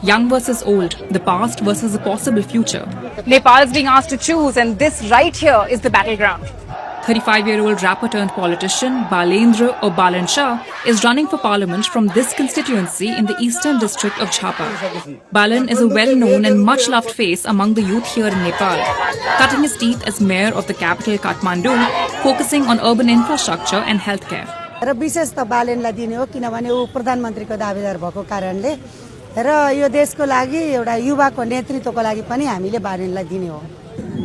Young versus old, the past versus a possible future. Nepal is being asked to choose, and this right here is the battleground. 35-year-old rapper turned politician Balendra or Balan Shah is running for parliament from this constituency in the eastern district of Jhapa. Balan is a well-known and much-loved face among the youth here in Nepal, cutting his teeth as mayor of the capital Kathmandu, focusing on urban infrastructure and healthcare. र विशेष त बालेनलाई दिने हो किनभने ऊ प्रधानमन्त्रीको दावेदार भएको कारणले र यो देशको लागि एउटा युवाको नेतृत्वको लागि पनि हामीले बालेनलाई दिने हो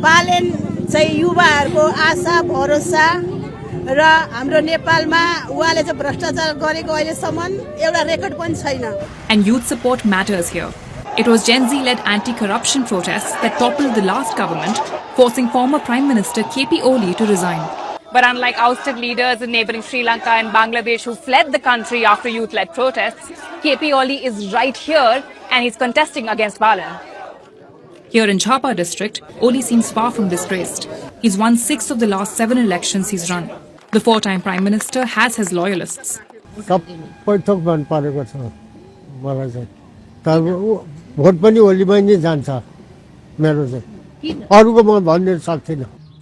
बालेन चाहिँ युवाहरुको आशा भरोसा र हाम्रो नेपालमा उहाँले चाहिँ भ्रष्टाचार गरेको अहिलेसम्म एउटा रेकर्ड पनि छैन. And youth support matters here. It was Gen Z-led anti-corruption protests that toppled the last government, forcing former Prime Minister KP Oli to resign. But unlike ousted leaders in neighboring Sri Lanka and Bangladesh who fled the country after youth-led protests, KP Oli is right here and he's contesting against Balan. Here in Jhapa district, Oli seems far from disgraced. He's won 6 of the last 7 elections he's run. The 4-time Prime Minister has his loyalists.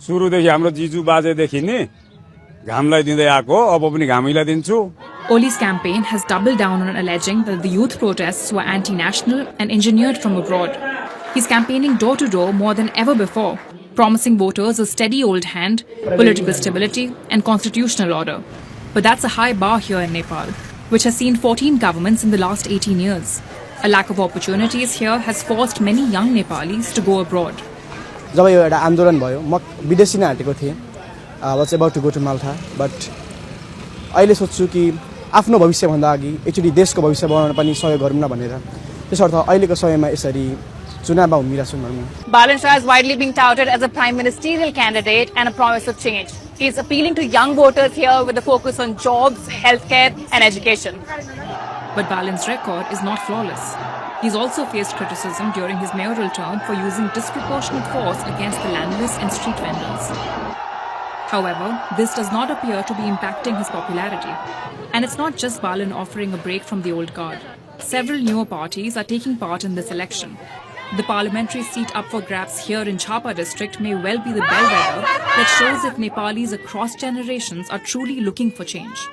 सुरुदेखि हाम्रो जिजु बाजेदेखि नि घामलाई दिँदै आको अब पनि घामैलाई दिन्छु. Oli's campaign has doubled down on alleging that the youth protests were anti-national and engineered from abroad. He's campaigning door-to-door more than ever before, promising voters a steady old hand, political stability and constitutional order. But that's a high bar here in Nepal, which has seen 14 governments in the last 18 years. A lack of opportunities here has forced many young Nepalis to go abroad. जब यो एउटा आन्दोलन भयो म विदेशी नै हटेको थिएँ. Was about to go to Malta but अहिले सोच्छु कि आफ्नो भविष्य भन्दा अघि एकचोटि देशको भविष्य बनाउन पनि सहयोग गरौँ न भनेर त्यसर्थ अहिलेको समयमा यसरी चुनावमा उभिरहेछु म. Balan Shah is widely being touted as a prime ministerial candidate and a promise of change. He is appealing to young voters here with a focus on jobs, healthcare and education. But Balan's record is not flawless. He's also faced criticism during his mayoral term for using disproportionate force against the landless and street vendors. However, this does not appear to be impacting his popularity. And it's not just Balan offering a break from the old guard. Several newer parties are taking part in this election. The parliamentary seat up for grabs here in Jhapa district may well be the bellwether that shows if Nepalis across generations are truly looking for change.